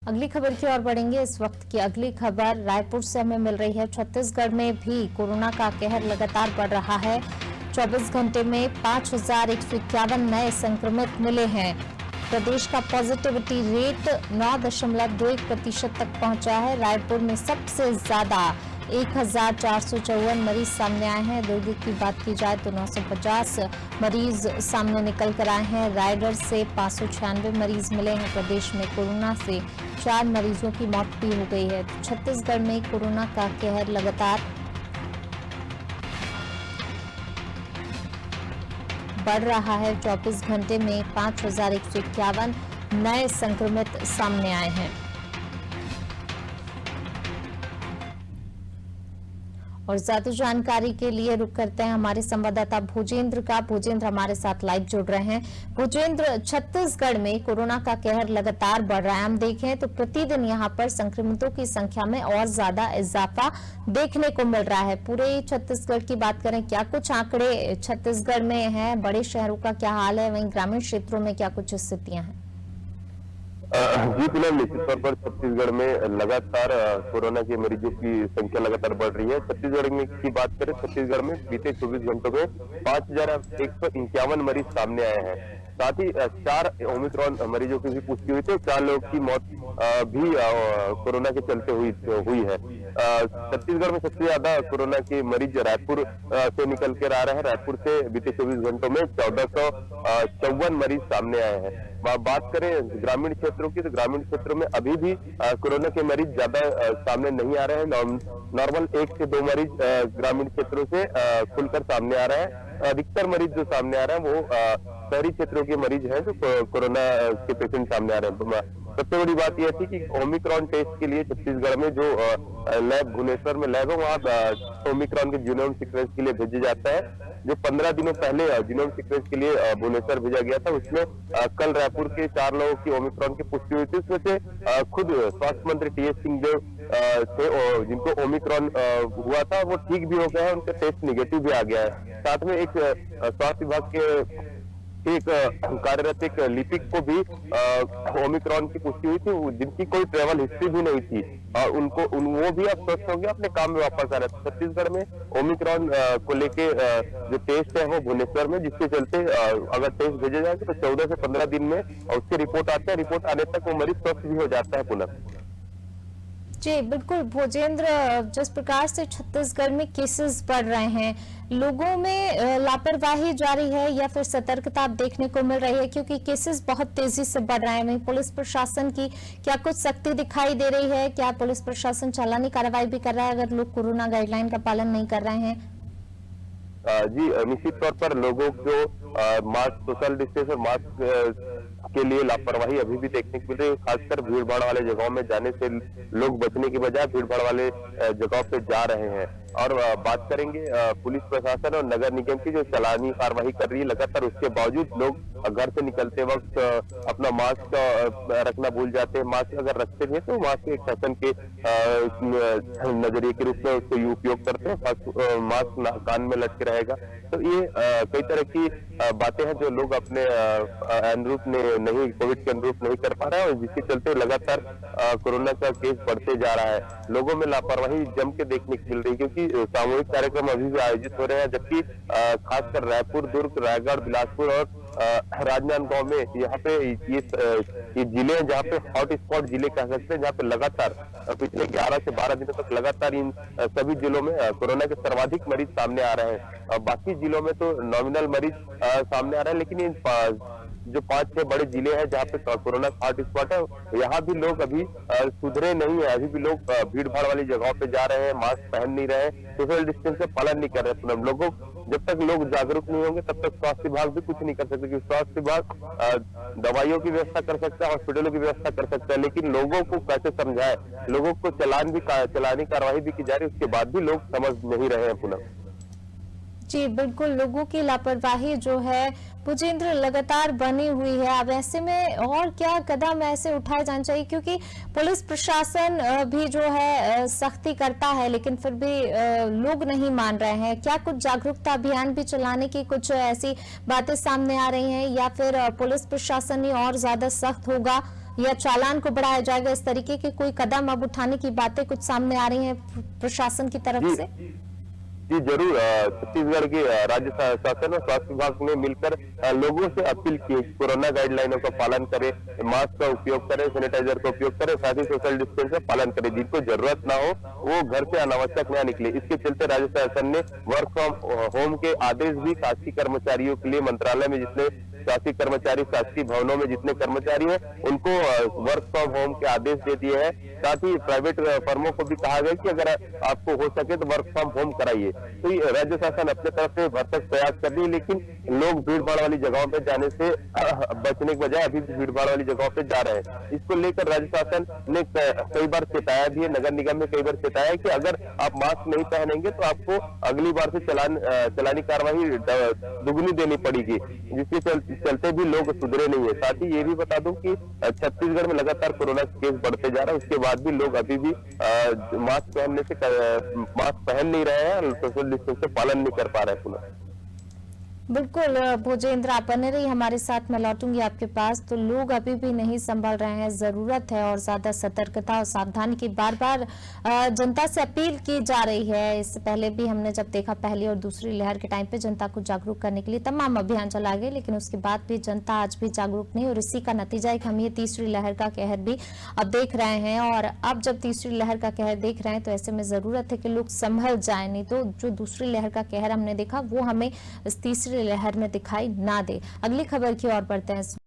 अगली खबर की ओर बढ़ेंगे। इस वक्त की अगली खबर रायपुर से हमें मिल रही है। छत्तीसगढ़ में भी कोरोना का कहर लगातार बढ़ रहा है। 24 घंटे में 5,151 नए संक्रमित मिले हैं। प्रदेश का पॉजिटिविटी रेट 9.21% तक पहुंचा है। रायपुर में सबसे ज्यादा 1,454 मरीज सामने आए हैं। दुर्ग की बात की जाए तो 950 मरीज सामने निकल कर आए हैं। रायगढ़ से 596 मरीज मिले हैं। प्रदेश में कोरोना से 4 मरीजों की मौत भी हो गई है। तो छत्तीसगढ़ में कोरोना का कहर लगातार बढ़ रहा है। 24 घंटे में 5,151 नए संक्रमित सामने आए हैं। और ज्यादा जानकारी के लिए रुक करते हैं हमारे संवाददाता भूजेंद्र का। भूजेंद्र हमारे साथ लाइव जुड़ रहे हैं। भूजेंद्र, छत्तीसगढ़ में कोरोना का कहर लगातार बढ़ रहा है। हम देखें तो प्रतिदिन यहां पर संक्रमितों की संख्या में और ज्यादा इजाफा देखने को मिल रहा है। पूरे छत्तीसगढ़ की बात करें, क्या कुछ आंकड़े छत्तीसगढ़ में हैं? बड़े शहरों का क्या हाल है, वहीं ग्रामीण क्षेत्रों में क्या कुछ स्थितियां हैं? जी फिलहाल निश्चित तौर पर छत्तीसगढ़ में लगातार कोरोना के मरीजों की संख्या लगातार बढ़ रही है। छत्तीसगढ़ में की बात करें, छत्तीसगढ़ में बीते 24 घंटों में 5,151 मरीज सामने आए हैं। साथ ही 4 ओमिक्रॉन मरीजों की भी पुष्टि हुई थी। 4 लोगों की मौत भी कोरोना के चलते हुई है। छत्तीसगढ़ में सबसे ज्यादा कोरोना के मरीज रायपुर से निकल कर आ रहे हैं। रायपुर से बीते 24 घंटों में 1454 मरीज सामने आए हैं। बात करें ग्रामीण क्षेत्रों की, तो ग्रामीण क्षेत्रों में अभी भी कोरोना के मरीज ज्यादा सामने नहीं आ रहे हैं। नॉर्मल 1 से 2 मरीज ग्रामीण क्षेत्रों से खुलकर सामने आ रहे हैं। अधिकतर मरीज जो सामने आ रहे हैं वो शहरी क्षेत्रों के मरीज हैं जो कोरोना के पेशेंट सामने आ रहे हैं। सबसे बड़ी बात यह थी कि ओमिक्रॉन टेस्ट के लिए छत्तीसगढ़ में जो लैब भुवनेश्वर में लैब है, वहाँ ओमिक्रॉन के जीनोम सीक्वेंस के लिए भेजा जाता है। जो 15 दिनों पहले जीनोम सीक्वेंस के लिए भुवनेश्वर भेजा गया था, उसमें कल रायपुर के 4 लोगों की ओमिक्रॉन की पुष्टि हुई थी। उसमें से खुद स्वास्थ्य मंत्री टीएस सिंहदेव थे, जिनको ओमिक्रॉन हुआ था, वो ठीक भी हो गया है, उनका टेस्ट निगेटिव भी आ गया है। साथ में एक स्वास्थ्य विभाग के एक कार्यरत एक लिपिक को भी ओमिक्रॉन की पुष्टि हुई थी, जिनकी कोई ट्रेवल हिस्ट्री भी नहीं थी। वो भी अब स्वस्थ हो गया, अपने काम में वापस आ रहे थे। छत्तीसगढ़ में ओमिक्रॉन को लेके जो टेस्ट है वो भुवनेश्वर में, जिसके चलते अगर टेस्ट भेजे जाएंगे तो 14 से 15 दिन में उसकी रिपोर्ट आते हैं। रिपोर्ट आने तक वो मरीज स्वस्थ भी हो जाता है पुनः। जी बिल्कुल भूजेंद्र, जिस प्रकार से छत्तीसगढ़ में केसेस बढ़ रहे हैं, लोगों में लापरवाही जारी है या फिर सतर्कता देखने को मिल रही है? क्योंकि केसेस बहुत तेजी से बढ़ रहे हैं। वहीं पुलिस प्रशासन की क्या कुछ सख्ती दिखाई दे रही है? क्या पुलिस प्रशासन चालानी कार्रवाई भी कर रहा है अगर लोग कोरोना गाइडलाइन का पालन नहीं कर रहे हैं? जी निश्चित तौर पर लोगों को मास्क, सोशल डिस्टेंस और मास्क के लिए लापरवाही अभी भी देखने को मिल रही है। खासकर भीड़ भाड़ वाले जगहों में जाने से लोग बचने के बजाय भीड़ भाड़ वाले जगहों पे जा रहे हैं। और बात करेंगे पुलिस प्रशासन और नगर निगम की, जो चालानी कार्रवाई कर रही है लगातार, उसके बावजूद लोग घर से निकलते वक्त अपना मास्क रखना भूल जाते हैं। मास्क अगर रखते हैं तो मास्क एक फैशन के नजरिए के रूप में उसको उपयोग करते हैं। मास्क कान में लटके रहेगा। तो ये कई तरह की बातें हैं जो लोग अपने अनुरूप नहीं, कोविड के अनुरूप नहीं कर पा रहे हैं, और जिसके चलते लगातार कोरोना का केस बढ़ते जा रहा है। लोगों में लापरवाही जम के देखने को मिल रही है, क्योंकि सामूहिक कार्यक्रम अभी भी आयोजित हो रहे हैं, जबकि खासकर रायपुर, दुर्ग, रायगढ़, बिलासपुर और राजनांदगांव में यहाँ पे ये जिले हैं जहाँ पे हॉट स्पॉट जिले कह सकते हैं, जहाँ पे लगातार पिछले 11 से 12 दिनों तक लगातार इन सभी जिलों में कोरोना के सर्वाधिक मरीज सामने आ रहे हैं। बाकी जिलों में तो नॉमिनल मरीज सामने आ रहे हैं, लेकिन इन जो 5-6 बड़े जिले हैं जहाँ पे कोरोना हॉट स्पॉट है, यहाँ भी लोग अभी सुधरे नहीं है। अभी भी लोग भीड़ भाड़ वाली जगहों पे जा रहे हैं, मास्क पहन नहीं रहे, सोशल डिस्टेंस का पालन नहीं कर रहे। लोगों जब तक लोग जागरूक नहीं होंगे तब तक स्वास्थ्य विभाग भी कुछ नहीं कर सकते, क्योंकि स्वास्थ्य विभाग दवाइयों की व्यवस्था कर सकता है, हॉस्पिटलों की व्यवस्था कर सकता है, लेकिन लोगों को कैसे समझाए? लोगों को चलानी कार्रवाई भी की जा रही है, उसके बाद भी लोग समझ नहीं रहे हैं पुनः। जी बिल्कुल, लोगों की लापरवाही जो है भूजेंद्र लगातार बनी हुई है। अब ऐसे में और क्या कदम ऐसे उठाए जाने चाहिए? क्योंकि पुलिस प्रशासन भी जो है सख्ती करता है, लेकिन फिर भी लोग नहीं मान रहे हैं। क्या कुछ जागरूकता अभियान भी चलाने की कुछ ऐसी बातें सामने आ रही हैं, या फिर पुलिस प्रशासन ही और ज्यादा सख्त होगा या चालान को बढ़ाया जाएगा? इस तरीके के कोई कदम अब उठाने की बातें कुछ सामने आ रही हैं प्रशासन की तरफ से? जी जरूर। छत्तीसगढ़ के राज्य शासन और स्वास्थ्य विभाग ने मिलकर लोगों से अपील की है कि कोरोना गाइडलाइनों का पालन करें, मास्क का उपयोग करें, सैनिटाइजर का उपयोग करें, साथ ही सोशल डिस्टेंस का पालन करें। जिनको जरूरत ना हो वो घर से अनावश्यक न निकले। इसके चलते राज्य शासन ने वर्क फ्रॉम होम के आदेश भी शासकीय कर्मचारियों के लिए मंत्रालय में जितने शासकीय कर्मचारी, शासकीय भवनों में जितने कर्मचारी हैं उनको वर्क फ्रॉम होम के आदेश दे दिए हैं। साथ ही प्राइवेट फर्मों को भी कहा गया कि अगर आपको हो सके तो वर्क फ्रॉम होम कराइए। तो ये राज्य शासन अपने तरफ से भरसक प्रयास कर रही है, लेकिन लोग भीड़ भाड़ वाली जगहों पे जाने से बचने के बजाय अभी भी भीड़ भाड़ वाली जगहों पे जा रहे हैं। इसको लेकर राज्य शासन ने कई बार चेताया भी है, नगर निगम ने कई बार चेताया है कि अगर आप मास्क नहीं पहनेंगे तो आपको अगली बार से चलानी कार्रवाई दुगनी देनी पड़ेगी, जिसके चलते भी लोग सुधरे नहीं है। साथ ही ये भी बता दूं कि छत्तीसगढ़ में लगातार कोरोना के केस बढ़ते जा रहा है, उसके बाद भी लोग अभी भी मास्क पहन नहीं रहे हैं, सोशल डिस्टेंस का पालन नहीं कर पा रहे हैं पुनः। बिल्कुल भोजेंद्र, आप बने रहिए हमारे साथ, मैं लौटूंगी आपके पास। तो लोग अभी भी नहीं संभल रहे हैं, जरूरत है और ज्यादा सतर्कता और सावधानी की बार बार जनता से अपील की जा रही है। इससे पहले भी हमने जब देखा पहली और दूसरी लहर के टाइम पे जनता को जागरूक करने के लिए तमाम अभियान चलाए गए, लेकिन उसके बाद भी जनता आज भी जागरूक नहीं, और इसी का नतीजा है कि हम ये तीसरी लहर का कहर भी अब देख रहे हैं। और अब जब तीसरी लहर का कहर देख रहे हैं तो ऐसे में जरूरत है कि लोग संभल जाए, नहीं तो जो दूसरी लहर का कहर हमने देखा वो हमें इस तीसरी लहर में दिखाई ना दे। अगली खबर की ओर बढ़ते हैं।